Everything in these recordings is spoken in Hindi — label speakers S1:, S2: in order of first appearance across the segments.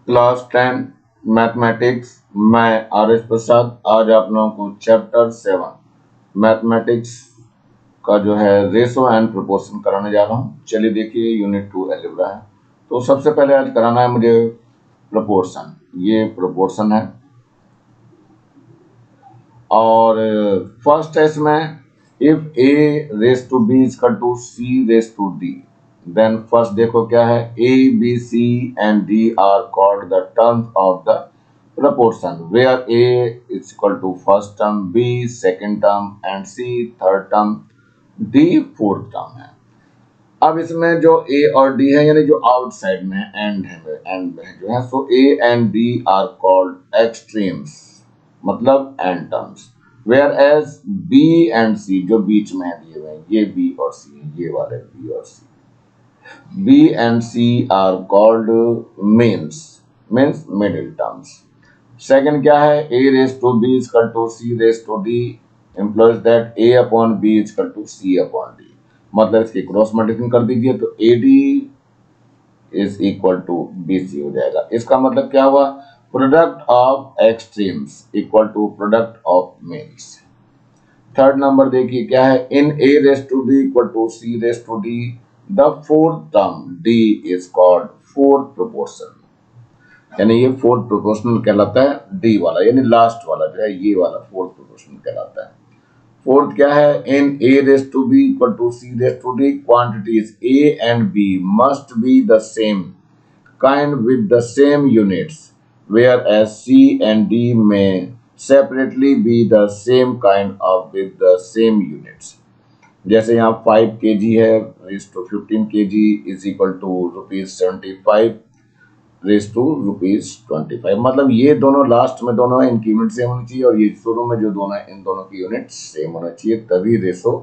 S1: Class 10 mathematics. मैं आर.एस. प्रसाद आज आप लोगों को चैप्टर 7 मैथमेटिक्स का जो है रेशो एंड प्रोपोर्शन कराने जा रहा हूँ। चलिए देखिए, यूनिट 2 अलजेब्रा है। तो सबसे पहले आज कराना है मुझे प्रोपोर्शन। ये प्रोपोर्शन है और फर्स्ट है इसमें if a raise to b equal to c raise to d, then first देखो क्या है, a b c and d are called the terms of the proportion where a is equal to first term, b second term and c third term, d fourth term है। अब इसमें जो a और d है यानी जो आउटसाइड में एंड में जो है, so a and d are called extremes, मतलब end terms, where as b and c जो बीच में दिए हुए हैं, ये b और c है, ये वाले b और c, b and c are called means middle terms। Second क्या है, a raised to b is equal to c raised to d implies that a upon b is equal to c upon d, मतलब इसकी क्रॉस मल्टीप्लिकेशन कर दीजिए तो ad is equal to bc हो जाएगा। इसका मतलब क्या हुआ, product of extremes equal to product of means. Third number देखिए क्या है, in a raised to b equal to c raised to d the fourth term d is called fourth proportion, यानी ये फोर्थ प्रोपोर्शनल कहलाता है, डी वाला यानी लास्ट वाला जो है, ये वाला फोर्थ प्रोपोर्शनल कहलाता है। फोर्थ क्या है, in a raise to b equal to c raise to d quantities a and b must be the same kind with the same units, whereas c and d में separately be the same kind of with the same units. जैसे यहाँ 5 kg है raise to 15 kg is equal to ₹75 raise to ₹25, मतलब ये दोनों लास्ट में दोनों इनकी यूनिट सेम होनी चाहिए और ये शुरू में जो दोनों इन दोनों की यूनिट सेम होना चाहिए, तभी रेशो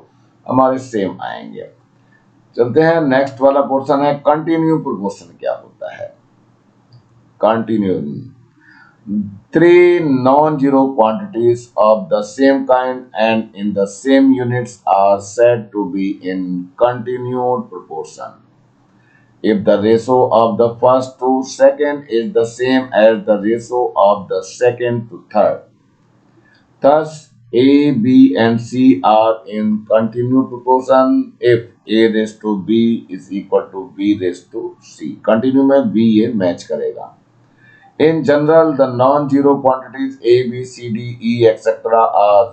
S1: हमारे सेम आएंगे। चलते हैं, नेक्स्ट वाला पोर्शन है कंटिन्यू प्रोपोर्शन। क्या होता है continue, three non-zero quantities of the same kind and in the same units are said to be in continued proportion if the ratio of the first to second is the same as the ratio of the second to third. Thus, A, B and C are in continued proportion if A raised to B is equal to B raised to C. Continue में B ये मैच करेगा। In general, the non-zero quantities A, B, C, D, E, etc. are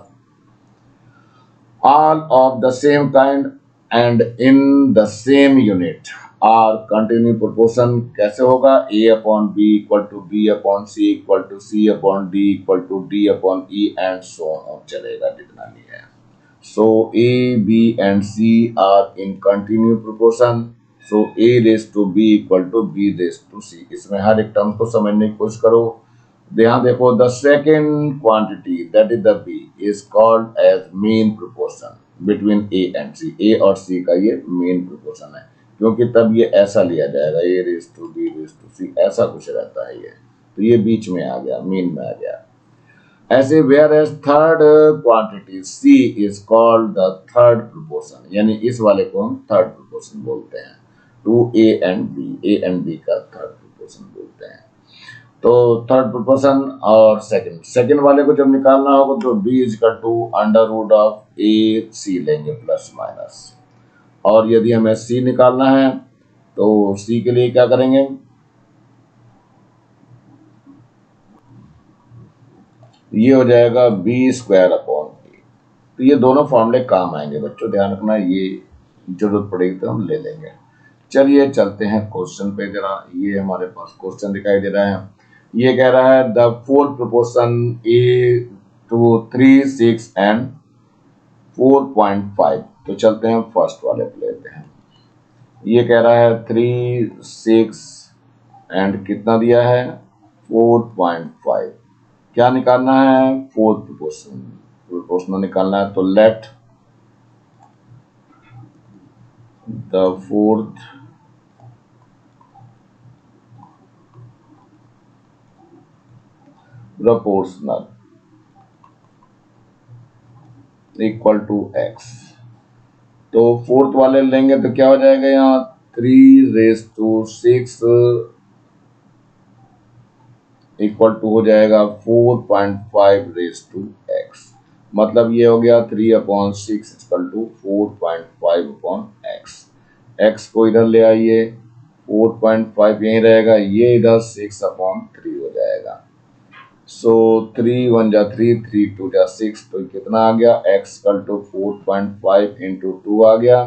S1: all of the same kind and in the same unit are continuous proportion। कैसे होगा, A upon B equal to B upon C equal to C upon D equal to D upon E and so on चलेगा जितना भी है। So A, B and C are in continuous proportion। So A raised to B equal to B raised to C। इसमें हर एक टर्म को समझने की कोशिश करो। यहाँ देखो, the second quantity that is the B is called as mean proportion between A and C। A और C का ये मीन प्रोपोर्शन है, क्योंकि तब ये ऐसा लिया जाएगा, A raised to B raised to C, ऐसा कुछ रहता है ये, तो ये बीच में आ गया, मीन में आ गया। ऐसे whereas third quantity C is called the third proportion, यानी इस वाले को हम थर्ड प्रोपोर्शन बोलते हैं, टू A एंड B का थर्ड प्रोपोर्शन बोलते हैं। तो थर्ड प्रोपोर्शन और सेकंड वाले को जब निकालना होगा तो B is equal to under root of AC लेंगे प्लस माइनस, और यदि हमें C निकालना है तो C के लिए क्या करेंगे, ये हो जाएगा B स्क्वायर अपॉन A। तो ये दोनों फॉर्मूले काम आएंगे बच्चों, ध्यान रखना, ये जरूरत पड़ेगी तो हम ले लेंगे। चलिए चलते हैं क्वेश्चन पे जरा। ये हमारे पास क्वेश्चन दिखाई दे रहा है, ये कह रहा है the fourth proportion A to 3, 6 and 4.5। तो चलते हैं फर्स्ट वाले पे लेते हैं। ये कह रहा है 3, 6 एंड कितना दिया है 4.5। क्या निकालना है, फोर्थ प्रोपोर्शनल निकालना है। तो let the fourth proportional equal to x। तो फोर्थ वाले लेंगे तो क्या हो जाएगा, यहाँ 3 रेज टू 6 इक्वल टू हो जाएगा 4.5 रेस टू एक्स। मतलब ये हो गया 3/6 इक्वल टू 4.5/x। एक्स को इधर ले आइए, 4.5 यहीं रहेगा, ये इधर 6/3 हो जाएगा। सो 3 1 जा 3, 3 2 जा 6, तो कितना आ गया, x इक्वल टू 4.5 इंटू 2 आ गया।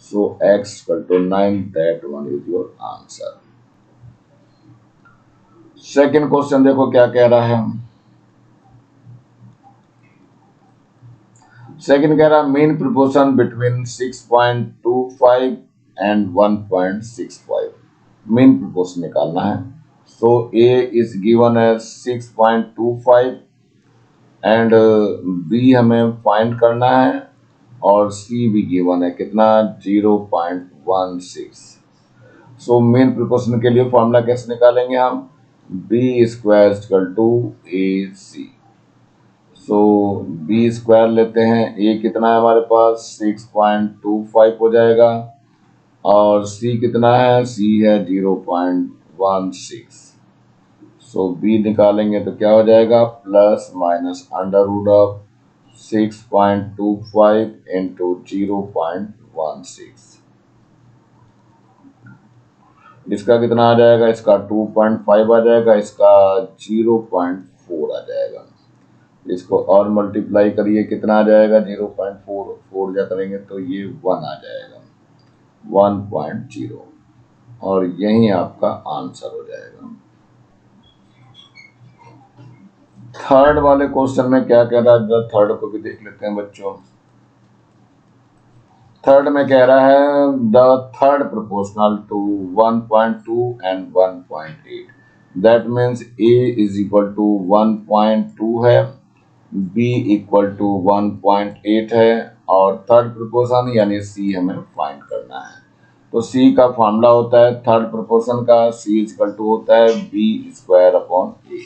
S1: So x equal to 9, that one is your answer. Second question देखो क्या कह रहा है। सेकेंड कह रहा है mean proportion between 6.25 and 1.65। Mean proportion निकालना है। So a is given as 6.25 and b हमें फाइंड करना है, और c भी गिवन है कितना, 0.16। सो मेन प्रिपोर्शन के लिए फॉर्मूला कैसे निकालेंगे हम, b square equal to A C. So b square लेते हैं, a कितना है हमारे पास 6.25 हो जाएगा, और c कितना है, c है 0.16। सो b निकालेंगे तो क्या हो जाएगा, plus minus under root of 6.25 into 0.16। इसका कितना आ जाएगा, इसका 2.5 आ जाएगा, इसका 0.4 आ जाएगा। इसको और मल्टीप्लाई करिए, कितना आ जाएगा, 0.4 4 जा करेंगे तो ये 1 आ जाएगा, 1.0, और यही आपका आंसर हो जाएगा। थर्ड वाले क्वेश्चन में क्या कह रहा है, थर्ड को भी देख लेते हैं बच्चों। थर्ड में कह रहा है the third proportional to 1.2 and 1.8, that means a is equal to 1.2 है, b इक्वल टू 1.8 है, और थर्ड प्रोपोर्शन यानी c हमें फाइंड करना है। तो c का फॉर्मूला होता है थर्ड प्रोपोर्शन का, c इक्वल टू होता है b square upon a।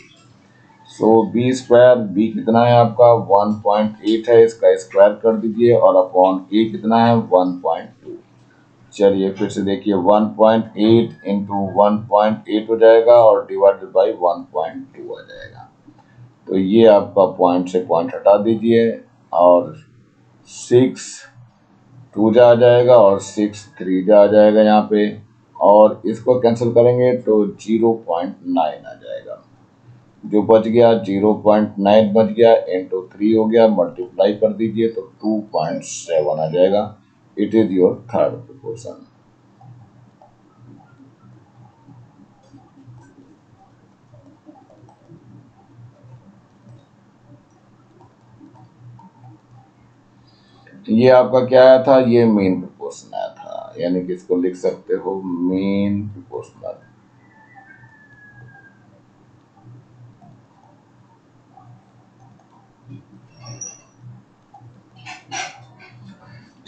S1: So B square, B कितना है आपका 1.8 है, इसका स्क्वायर कर दीजिए, और अपॉन ए कितना है 1.2। चलिए फिर से देखिए, 1.8 इंटू 1.8 हो जाएगा, और डिवाइडेड बाई 1.2 आ जाएगा। तो ये आपका पॉइंट से पॉइंट हटा दीजिए, और 6 2 जा आ जाएगा, और 6 3 जा आ जाएगा यहाँ पे, और इसको कैंसिल करेंगे तो 0.9 आ जाएगा। जो बच गया 0.9 बच गया, इंटू 3 हो गया, मल्टीप्लाई कर दीजिए तो 2.7 आ जाएगा। It is your third proportion. ये आपका क्या आया था, ये मेन प्रोपोर्शन आया था, यानी कि इसको लिख सकते हो मेन प्रोपोर्शनल।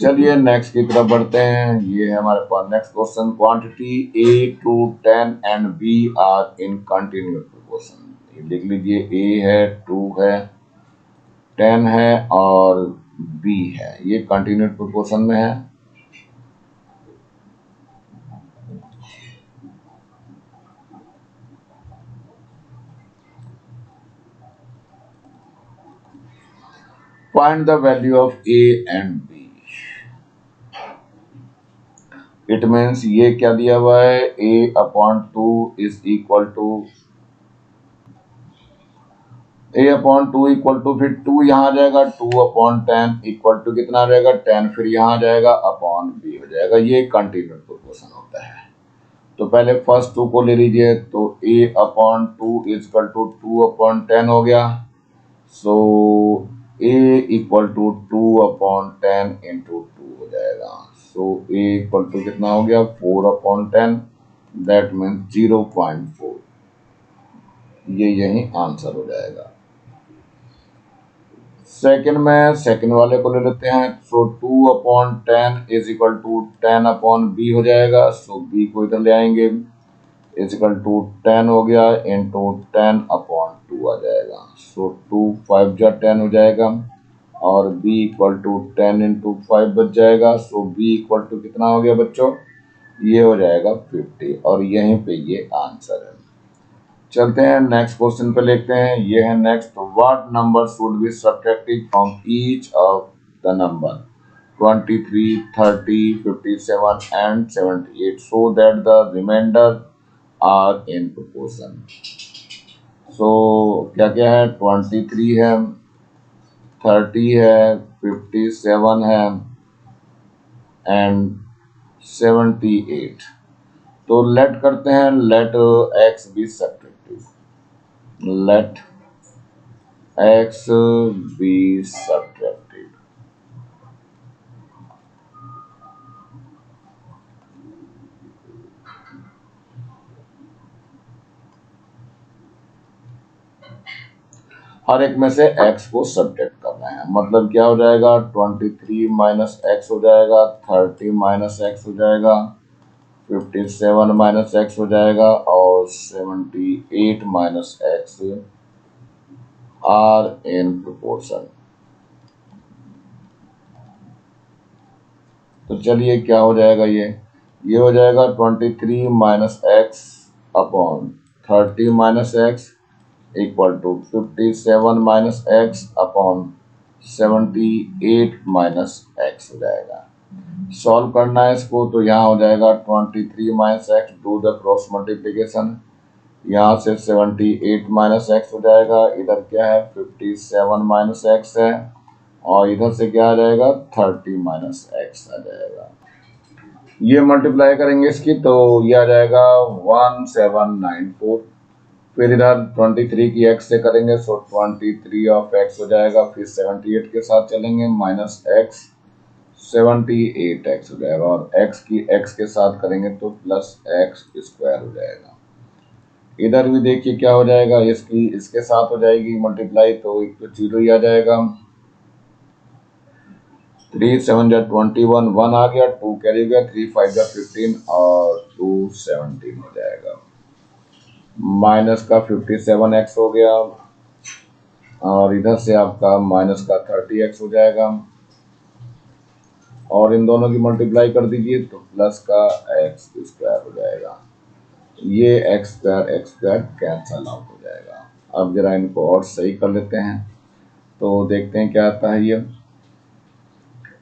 S1: चलिए नेक्स्ट की तरफ बढ़ते हैं। ये है हमारे पास next question, quantity a to 10 and b are in continuous proportion. ये लिख लीजिए, a है, 2 है, 10 है, और b है, ये कंटिन्यूस प्रोपोर्शन में है। Find the value of a and b। It means ये क्या दिया हुआ है, a/2 is equal to a/2 equal to, फिर 2 यहाँ आ जाएगा, 2/10 इक्वल टू कितना आ जाएगा 10, फिर यहाँ आ जाएगा अपॉन b हो जाएगा। ये कंटिन्यूस प्रोपोर्शन होता है। तो पहले फर्स्ट 2 को ले लीजिए, तो a/2 इक्वल टू 2/10 हो गया। सो a इक्वल टू 2/10 इंटू 2 हो जाएगा। सो a इक्वल टू कितना हो गया 4/10, दैट मीन्स 0.4। ये यही आंसर हो जाएगा। सेकंड में सेकंड वाले को ले लेते हैं। सो 2/10 इज इक्वल टू 10/b हो जाएगा। सो b को इधर ले आएंगे, इज इक्वल टू 10 हो गया इंटू 10/2 आ जाएगा। सो 2 5 जा 10 हो जाएगा, और b इक्वल टू 10 इंटू 5 बच जाएगा। सो b इक्वल टू कितना हो गया बच्चों, ये हो जाएगा 50, और यहीं पे ये आंसर है। चलते हैं नेक्स्ट क्वेश्चन पे, लेते हैं। ये है next, what number should be subtracted from each of the number 23, 30, 57 and 78 so that the remainder are in proportion. So क्या क्या है, 23 है, 30 है, 57 है एंड 78। तो लेट करते हैं, let x be subtracted, let x be subtracted. हर एक में से x को सब्ट्रैक्ट करना है। मतलब क्या हो जाएगा, 23 माइनस एक्स हो जाएगा, 30 माइनस एक्स हो जाएगा, 57 माइनस एक्स हो जाएगा और 78 minus x are in proportion. तो चलिए क्या हो जाएगा, ये हो जाएगा 23 minus x upon 30 minus x equal to 57 minus x upon 78 minus x हो जाएगा। सॉल्व करना है इसको, तो यहाँ हो जाएगा 23 minus x, do the cross multiplication. यहाँ से 78 माइनस एक्स हो जाएगा, इधर क्या है 57 माइनस एक्स है और इधर से क्या आ जाएगा 30 माइनस एक्स आ जाएगा। ये मल्टीप्लाई करेंगे इसकी, तो ये आ जाएगा 1794। फिर इधर 23 की एक्स से करेंगे, सो 23 ऑफ एक्स हो जाएगा, फिर 78 के साथ चलेंगे माइनस एक्स, 78 एक्स हो जाएगा और एक्स की एक्स के साथ करेंगे तो प्लस एक्स स्क्वायर हो जाएगा। इधर भी देखिए क्या हो जाएगा, इसकी इसके साथ हो जाएगी मल्टीप्लाई, तो एक तो जीरो ही आ जाएगा। 3 7 जा 21, 1 आ गया, 2 कैरी गया, 3 5 जा 15 और 2 17 हो जाएगा। माइनस का 57 एक्स हो गया और इधर से आपका माइनस का 30 एक्स हो जाएगा और इन दोनों की मल्टीप्लाई कर दीजिए तो प्लस का एक्स स्क्वायर हो जाएगा। ये एक्स स्क्वायर कैंसल आउट हो जाएगा। अब जरा इनको और सही कर लेते हैं, तो देखते हैं क्या आता है। ये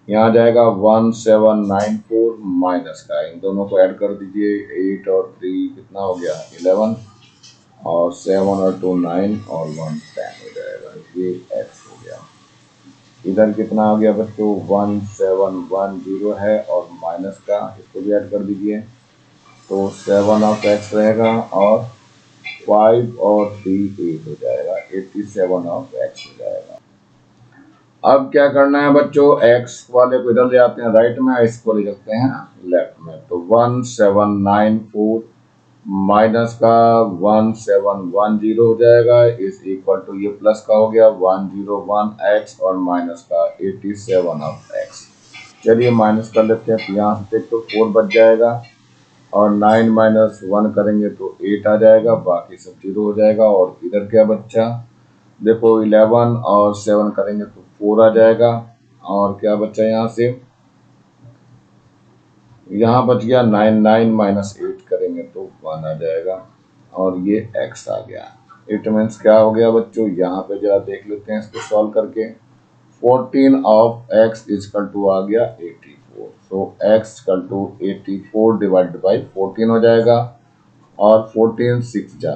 S1: यहाँ जाएगा 1794 माइनस का, इन दोनों को ऐड कर दीजिए, 8 और 3 कितना हो गया 11 और 7 और 2 9 और 1 10 हो जाएगा। ये एक्स हो गया। इधर कितना हो गया बच्चों, 1710 है और माइनस का इसको भी ऐड कर दीजिए, तो 7 ऑफ एक्स रहेगा और 5 और 3 8 हो जाएगा, 87 ऑफ एक्स हो जाएगा। अब क्या करना है बच्चों, एक्स वाले को इधर ले आते हैं राइट में, इसको ले जाते हैं लेफ्ट में। तो 1794 माइनस का 1710 हो जाएगा इज इक्वल टू, ये प्लस का हो गया 101 एक्स और माइनस का 87 ऑफ एक्स। चलिए माइनस कर लेते हैं, तो यहाँ से तो 4 बच जाएगा और 9 माइनस 1 करेंगे तो 8 आ जाएगा, बाकी सब जीरो हो जाएगा। और इधर क्या बच्चा, देखो 11 और 7 करेंगे तो 4 आ जाएगा और क्या बच्चा यहाँ से, यहाँ बच गया 9, 9 माइनस 8 करेंगे तो 1 आ जाएगा और ये x आ गया। इट मीन्स क्या हो गया बच्चों, यहाँ पे जरा देख लेते हैं इसको सॉल्व करके। 14 ऑफ x इजकल टू आ गया 84, so x equal to 84 divided by 14 हो जाएगा और 14 6 जा,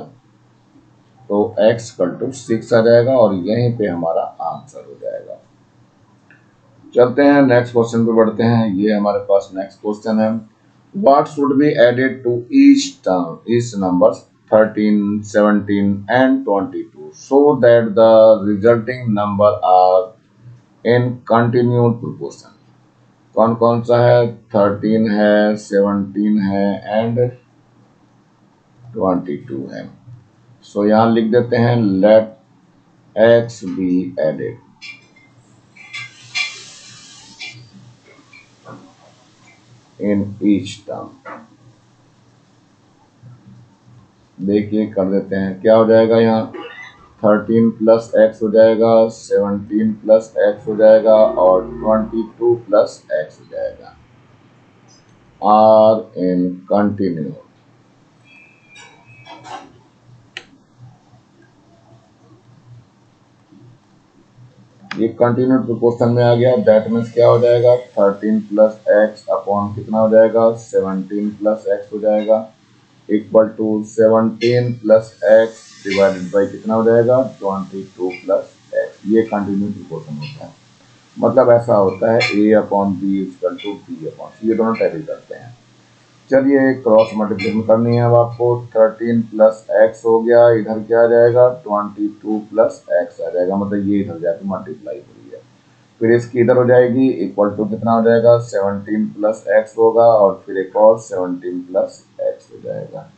S1: तो x इक्वल टू 6 आ जाएगा और यहीं पे हमारा आंसर हो जाएगा। चलते हैं नेक्स्ट क्वेश्चन पे बढ़ते हैं। ये हमारे पास नेक्स्ट क्वेश्चन है, what should be added to each term each numbers 13, 17 and 22 so that the resulting number are in continued proportion. कौन कौन सा है, 13 है, 17 है एंड 22 है। सो यहाँ लिख देते हैं, let x be added in each term. देखिए कर देते हैं, क्या हो जाएगा, यहाँ 13 प्लस एक्स हो जाएगा, 17 प्लस एक्स हो जाएगा और 22 प्लस एक्स हो जाएगा। Are in continue. ये कंटिन्यूड प्रोपोर्शन में आ गया। दैट मीन्स क्या हो जाएगा 13 प्लस एक्स अपॉन कितना हो जाएगा 17 प्लस एक्स हो जाएगा equal to 17 plus x divided by कितना हो जाएगा 22 प्लस एक्स। ये कंटिन्यूड प्रोपोर्शन होता है। मतलब ऐसा होता है a upon b equal to b upon c, ये दोनों टैली करते हैं। चलिए क्रॉस मल्टीप्लिकेशन करनी है अब आपको। 13 प्लस एक्स हो गया, इधर क्या आ जाएगा 22 प्लस एक्स आ जाएगा, मतलब ये इधर जाके मल्टीप्लाई हो रही है। फिर इसकी इधर हो जाएगी इक्वल टू कितना हो जाएगा 17 प्लस एक्स होगा और फिर एक और 17 प्लस एक्स हो जाएगा।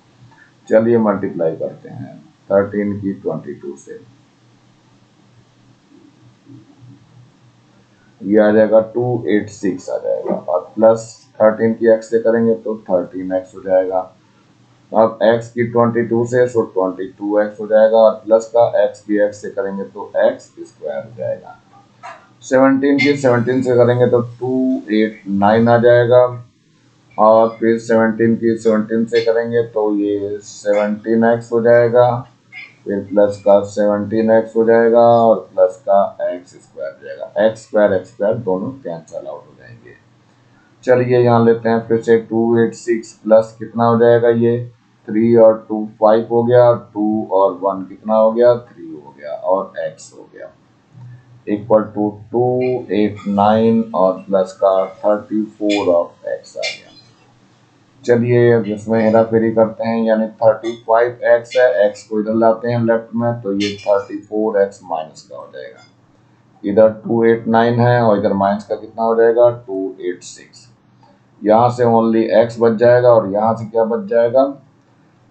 S1: चलिए मल्टीप्लाई करते हैं 13 की 22 से, ये आ जाएगा 286 आ जाएगा और प्लस 13 की एक्स से करेंगे तो 13x हो जाएगा। अब x की 22 से सो 22x हो जाएगा और प्लस का x की x से करेंगे तो x स्क्वायर हो जाएगा। 17 की 17 से करेंगे तो 289 आ जाएगा और फिर 17 की 17 से करेंगे तो ये 17x हो जाएगा, फिर प्लस का 17x हो जाएगा और प्लस का x स्क्वायर हो जाएगा। x स्क्वायर दोनों कैंसल आउट हो जाएंगे। चलिए यहाँ लेते हैं फिर से 286 प्लस कितना हो जाएगा ये 3 और 2 5 हो गया, 2 और 1 कितना हो गया 3 हो गया और x हो गया इक्वल टू 289 और प्लस का 34 ऑफ x आ गया। चलिए अब इसमें हेरा फेरी करते हैं, यानी 35x है, x को इधर लाते हैं लेफ्ट में तो ये 34x माइनस का हो जाएगा। इधर 289 है और इधर माइनस का कितना हो जाएगा 286। यहाँ से ओनली x बच जाएगा और यहाँ से क्या बच जाएगा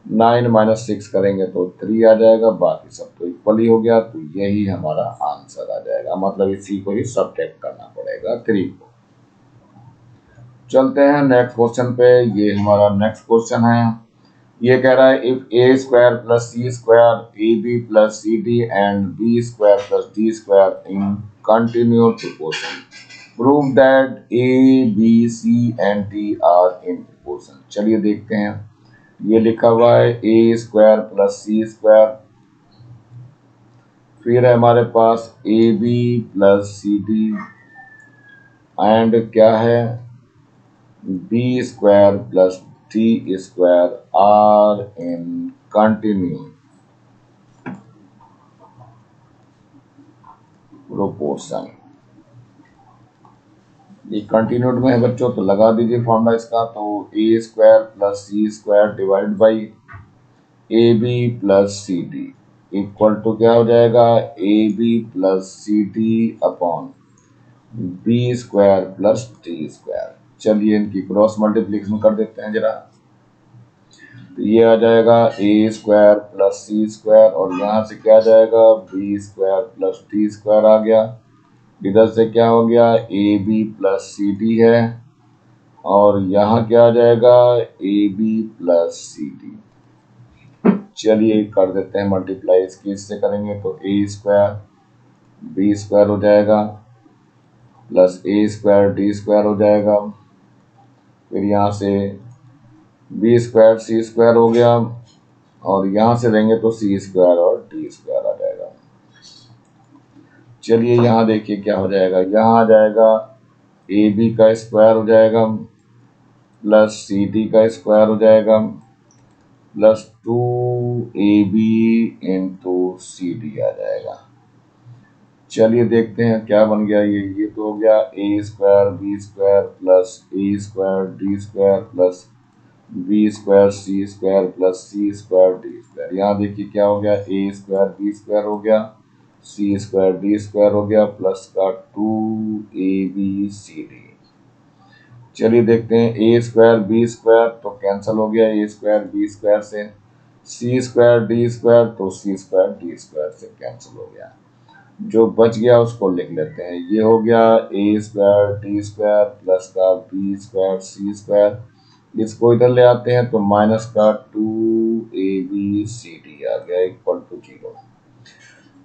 S1: 9 माइनस 6 करेंगे तो 3 आ जाएगा, बाकी सब तो इक्वल ही हो गया। तो यही हमारा आंसर आ जाएगा, मतलब इसी को ही सब्ट्रैक्ट करना पड़ेगा 3 को। चलते हैं नेक्स्ट क्वेश्चन पे। ये हमारा नेक्स्ट क्वेश्चन है, ये कह रहा है if a square plus c square a b plus c d and b square plus d square in continuous proportion prove that a b c and d are in proportion. चलिए देखते हैं, ये लिखा हुआ है a square plus c square, फिर है हमारे पास a b plus c d and क्या है b square plus d square are in continue proportion. ये कंटिन्यूड में है बच्चों, तो लगा दीजिए फॉर्मूला इसका। तो a square plus c square divide by a b plus c d equal to क्या हो जाएगा a b plus c d upon b square plus d square. चलिए इनकी क्रॉस मल्टीप्लिकेशन कर देते हैं जरा। तो ये आ जाएगा a square plus c square और यहाँ से क्या आ जाएगा b square plus d square आ गया। इधर से क्या हो गया a b plus c d है और यहाँ क्या आ जाएगा a b plus c d. चलिए कर देते हैं मल्टीप्लाई, इसकी इससे करेंगे तो ए स्क्वायर बी स्क्वायर हो जाएगा plus a square d square हो जाएगा, फिर यहाँ से बी स्क्वायर सी स्क्वायर हो गया और यहाँ से लेंगे तो सी स्क्वायर और डी स्क्वायर आ जाएगा। चलिए यहाँ देखिए क्या हो जाएगा, यहाँ आ जाएगा ए बी का स्क्वायर हो जाएगा प्लस सी डी का स्क्वायर हो जाएगा plus 2ab into c d आ जाएगा। चलिए देखते हैं क्या बन गया ये तो हो गया a square b square plus a square d square plus b square c square plus c square d square. यहाँ देखिए क्या हो गया ए स्क्वायर बी स्क्वायर हो गया सी स्क्वायर डी स्क्वायर हो गया प्लस का 2ab/cd। चलिए देखते हैं ए स्क्वायर बी स्क्वायर तो कैंसिल हो गया ए स्क्वायर बी स्क्वायर से, सी स्क्वायर डी स्क्वायर तो सी स्क्वायर डी स्क्वायर से कैंसिल हो गया। जो बच गया उसको लिख लेते हैं, ये हो गया a square d square plus का बी स्क्वायर सी स्क्वायर, इसको इधर ले आते हैं तो माइनस का 2ab/cd आ गया इक्वल टू 0।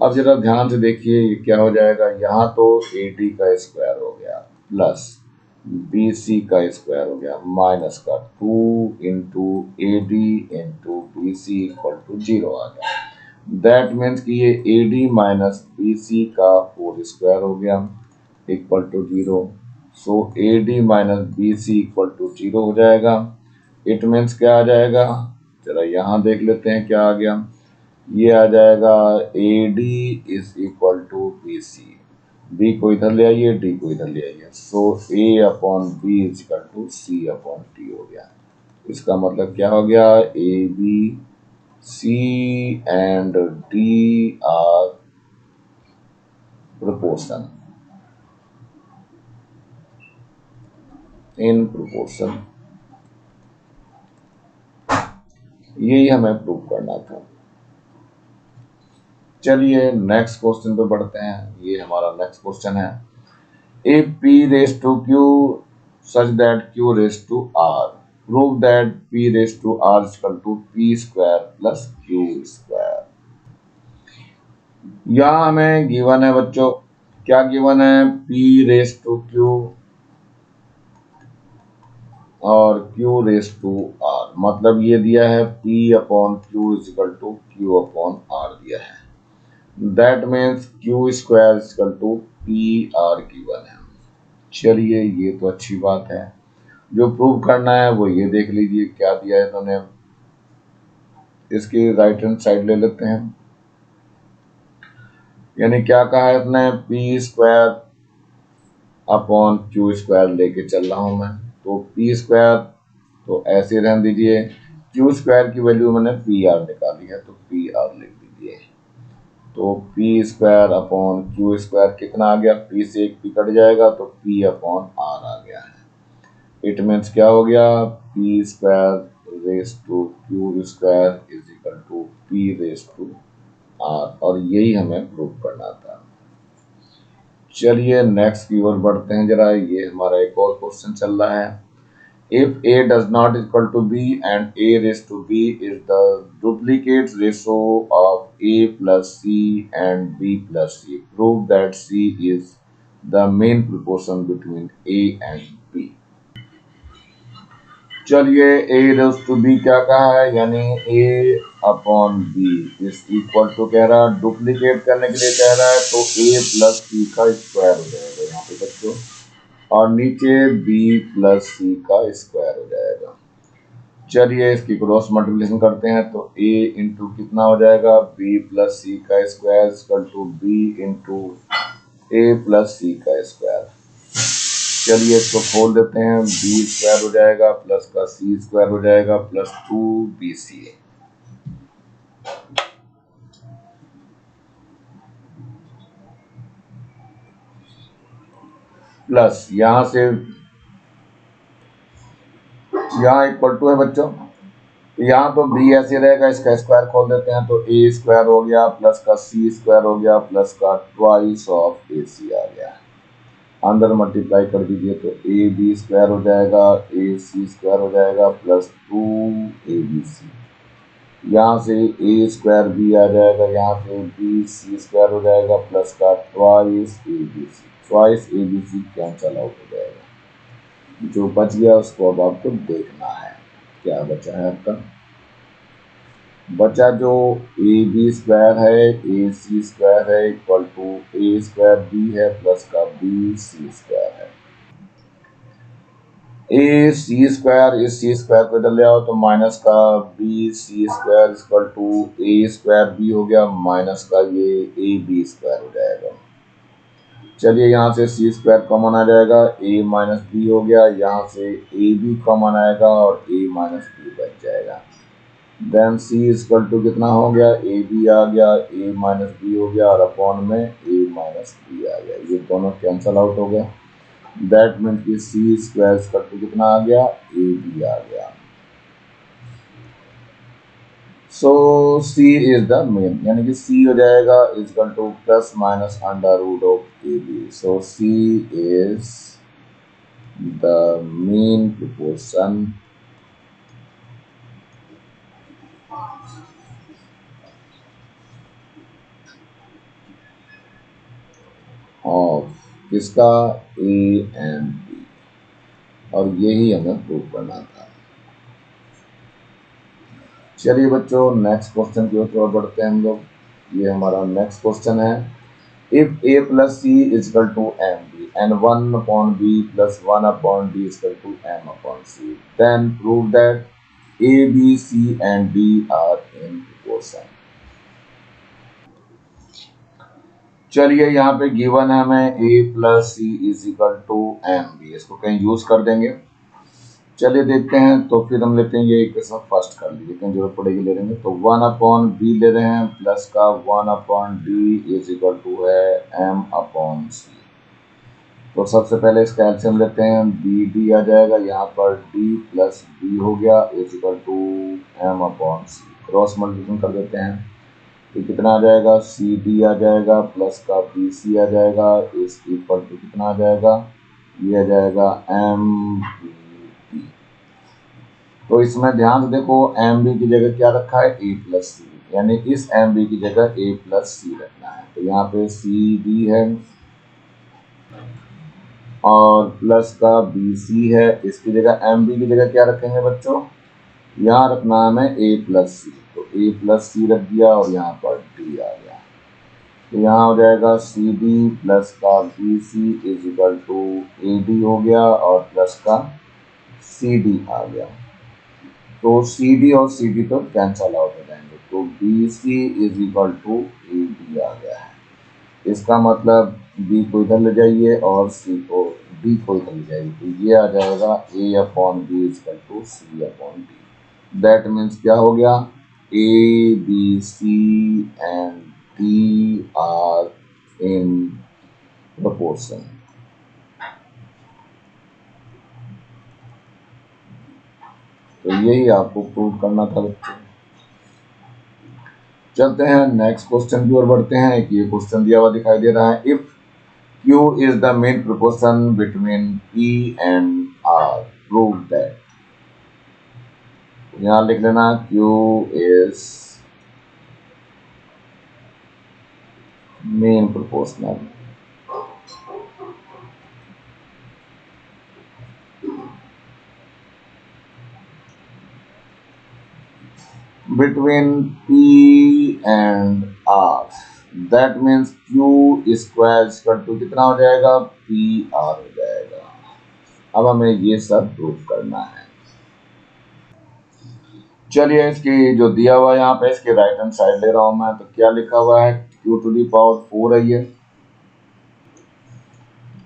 S1: अब जरा ध्यान से देखिए ये क्या हो जाएगा, यहाँ तो ए डी का स्क्वायर हो गया प्लस बी सी का स्क्वायर हो गया माइनस का 2 into a d into b c equal to 0 आ गया। दैट मीन्स कि ये a d minus b c का होल स्क्वायर हो गया equal to 0। So a d minus b c equal to 0 हो जाएगा। इट मीन्स क्या आ जाएगा, जरा यहाँ देख लेते हैं क्या आ गया। ये आ जाएगा a d is equal to b c, b को इधर ले आइए, डी को इधर ले आइए। So a upon b is equal to c upon t हो गया। इसका मतलब क्या हो गया, a b c and d are proportion in proportion. यही हमें प्रूव करना था। चलिए नेक्स्ट क्वेश्चन पे बढ़ते हैं। ये हमारा नेक्स्ट क्वेश्चन है, if p raised to q such that q raised to r, prove that p raised to r is equal to p square plus q square। यहाँ हमें गिवन है बच्चों, क्या गिवन है, p raised to q और q raised to r, मतलब ये दिया है p upon q is equal to q upon r दिया है। That means q square is equal to p r given है। चलिए ये तो अच्छी बात है। जो प्रूव करना है वो ये देख लीजिए क्या दिया है इन्होंने। इसकी राइट हैंड साइड ले लेते हैं। यानी क्या कहा है इसने, P square upon q square लेके चल रहा हूं मैं। तो पी स्क्वायर तो ऐसे रहने दीजिए, क्यू स्क्वायर की वैल्यू मैंने पी आर निकाली है तो पी आर लिख दीजिए। तो P square upon q square कितना आ गया, पी से एक पी कट जाएगा तो पी अपॉन आर आ गया है। इट मीन्स क्या हो गया, p square raise to q square is equal to p raise to r, और यही हमें प्रूव करना था। चलिए नेक्स्ट की ओर बढ़ते हैं जरा। ये हमारा एक और क्वेश्चन चल रहा है, if a does not equal to b and a raised to b is the duplicate ratio of a plus c and b plus c, prove that c is the main proportion between a and b। चलिए a raised to b क्या कहा है, यानी a upon b is equal to कह रहा है, डुप्लीकेट करने के लिए कह रहा है तो a प्लस c का स्क्वायर हो जाएगा यहाँ पे बच्चों, और नीचे b प्लस c का स्क्वायर हो जाएगा। चलिए इसकी क्रॉस मल्टीप्लिकेशन करते हैं तो a इंटू कितना हो जाएगा, b प्लस सी का square equal to b into a plus c का स्क्वायर। चलिए इसको खोल देते हैं, बी स्क्वायर हो जाएगा प्लस का सी स्क्वायर हो जाएगा प्लस 2bc। प्लस यहां से यहाँ इक्वल टू है बच्चों, यहाँ तो b ऐसे रहेगा, इसका स्क्वायर खोल देते हैं तो a स्क्वायर हो गया प्लस का c स्क्वायर हो गया प्लस का ट्वाइस ऑफ ac आ गया। अंदर मल्टीप्लाई कर दीजिए तो ए बी स्क्वायर हो जाएगा, ए सी स्क्वायर हो जाएगा प्लस 2abc। यहाँ से ए स्क्वायर बी आ जाएगा, यहाँ से बी सी स्क्वायर हो जाएगा प्लस का ट्वाइस abc कैंसल आउट हो जाएगा। जो बच गया उसको अब आपको देखना है क्या बचा है आपका। बचा जो ए बी स्क्वायर है, ए सी स्क्वायर है equal to a square b है प्लस का बी सी स्क्वायर है। ए सी स्क्वायर, इस सी स्क्वायर को इधर ले आओ तो माइनस का b c square equal to a square b हो गया माइनस का ये ए बी स्क्वायर हो जाएगा। चलिए यहाँ से सी स्क्वायर कॉमन आ जाएगा, ए माइनस बी हो गया, यहाँ से ए बी कॉमन आएगा और ए माइनस बी बच जाएगा। देन सी इक्वल टू कितना हो गया, ए बी आ गया, ए माइनस बी हो गया और अपॉन में ए माइनस बी आ गया, ये दोनों कैंसल आउट हो गया। दैट मीन्स कि सी स्क्वायर इक्वल टू कितना आ गया, ए बी आ गया। So C is the mean, यानी कि सी हो जाएगा equal to plus minus under root of A B. So C is the mean proportion of किसका, ए एंड बी, और यही हमें प्रूव करना था। चलिए बच्चों नेक्स्ट क्वेश्चन की ओर बढ़ते हैं हम लोग। ये हमारा नेक्स्ट क्वेश्चन है। If a plus c is equal to m b and 1 upon b plus 1 upon d is equal to m upon c, then prove that a b c and d are in proportion. चलिए यहाँ पे गिवन है हमें a plus c is equal to m b, इसको कहीं यूज कर देंगे। चलिए देखते हैं, तो फिर हम लेते हैं ये इक्वेशन फर्स्ट कर लीजिए, कहीं जरूरत पड़ेगी ले लेंगे। तो 1 अपॉन बी ले रहे हैं प्लस का 1 upon d is equal to है m अपॉन सी। तो सबसे पहले इसका एलसीएम लेते हैं, बी डी आ जाएगा यहाँ पर, d प्लस बी हो गया is equal to m upon c. Cross multiplication कर देते हैं, तो कितना आ जाएगा, सी डी आ जाएगा प्लस का बी सी आ जाएगा इज इक्वल टू कितना आ जाएगा, ये आ जाएगा एम बी डी। तो इसमें ध्यान से देखो, एम बी की जगह क्या रखा है, ए प्लस सी, यानी इस एम बी की जगह ए प्लस सी रखना है। तो यहाँ पे सी डी है और प्लस का बी सी है, इसकी जगह एम बी की जगह क्या रखेंगे बच्चों, यहाँ रखना है हमें ए प्लस सी। तो ए प्लस सी रख दिया और यहाँ पर डी आ गया। तो यहाँ हो जाएगा सी डी प्लस का b c is equal to a d हो गया और प्लस का सी डी आ गया। तो सी डी और सी डी तो कैंसल आउट हो जाएंगे, तो b c is equal to a d आ गया है। इसका मतलब बी को इधर ले जाइए और सी को, डी को इधर ले जाइए, तो ये आ जाएगा a upon b is equal to c upon d. That means क्या हो गया, a b c and d are in proportion. तो यही आपको प्रूव करना था बच्चों। चलते हैं नेक्स्ट क्वेश्चन की ओर बढ़ते हैं। एक ये क्वेश्चन दिया हुआ दिखाई दे रहा है, if Q is the main proportion between P and R, prove that। यहाँ लिख लेना Q is main proportional between P and R। That means Q square is equal to कितना हो जाएगा, PR हो जाएगा। अब हमें ये सब प्रूव करना है। चलिए इसकी जो दिया हुआ है यहाँ पे, इसके राइट हैंड साइड ले रहा हूं मैं। तो क्या लिखा हुआ है, Q टू दी पावर 4 है ये,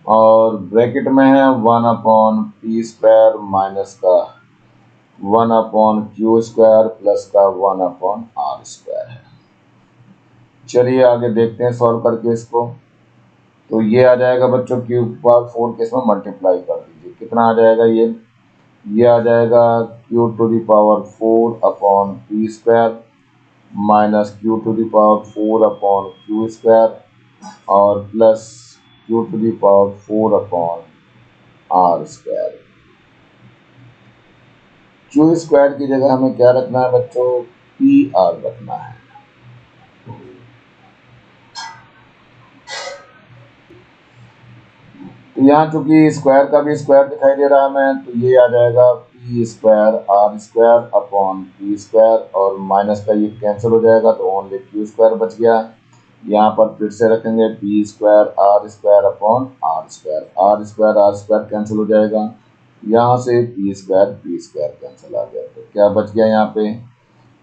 S1: और ब्रैकेट में है 1 अपॉन पी स्क्वायर माइनस का 1 अपॉन क्यू स्क्वायर प्लस का 1 अपॉन आर स्क्वायर है। चलिए आगे देखते हैं सॉल्व करके इसको। तो ये आ जाएगा बच्चों, क्यू पावर 4 के इसमें मल्टीप्लाई कर दीजिए, कितना आ जाएगा, ये आ जाएगा q to the power 4 upon p square minus q to the power 4 upon q square और plus q to the power 4 upon r square. क्यू स्क्वायर की जगह हमें क्या रखना है बच्चों, पी आर रखना है। तो यहाँ चूंकि स्क्वायर का भी स्क्वायर दिखाई दे रहा है हमें, तो ये आ जाएगा p square r square upon p square, और माइनस का ये कैंसिल हो जाएगा तो ओनली क्यू स्क्वायर बच गया। यहाँ पर फिर से रखेंगे p square r square upon r square, r square cancel हो जाएगा, यहाँ से पी स्क्वायर कैंसिल आ गया। तो क्या बच गया यहाँ पे,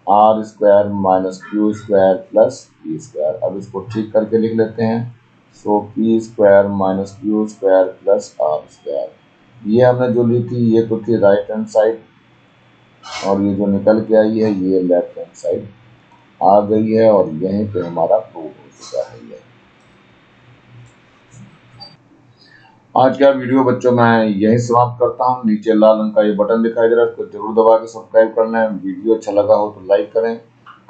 S1: r square minus q square plus p square. अब इसको ठीक करके लिख लेते हैं। So p square minus q square plus r square, ये हमने जो ली थी ये तो थी राइट हैंड साइड, और ये जो निकल के आई है ये लेफ्ट हैंड साइड आ गई है, और यहीं पे हमारा प्रूव हो चुका है। ये आज का वीडियो बच्चों मैं यही समाप्त करता हूँ। नीचे लाल रंग का ये बटन दिखाई दे रहा है, उसको जरूर दबा के सब्सक्राइब करना है। वीडियो अच्छा लगा हो तो लाइक करें,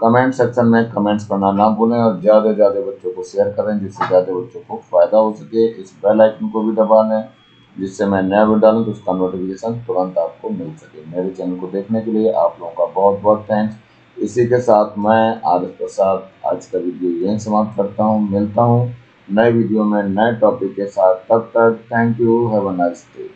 S1: कमेंट सेक्शन में कमेंट्स करना ना भूलें, और ज़्यादा से ज़्यादा बच्चों को शेयर करें जिससे ज़्यादा बच्चों को फ़ायदा हो सके। इस बेल आइकन को भी दबा लें जिससे मैं नया वीडियो डालूँ तो उसका नोटिफिकेशन तुरंत आपको मिल सके। मेरे चैनल को देखने के लिए आप लोगों का बहुत बहुत थैंक्स। इसी के साथ मैं आरिफ प्रसाद आज का वीडियो यहीं समाप्त करता हूँ। मिलता हूँ नए वीडियो में नए टॉपिक के साथ, तब तक thank you, have a nice day.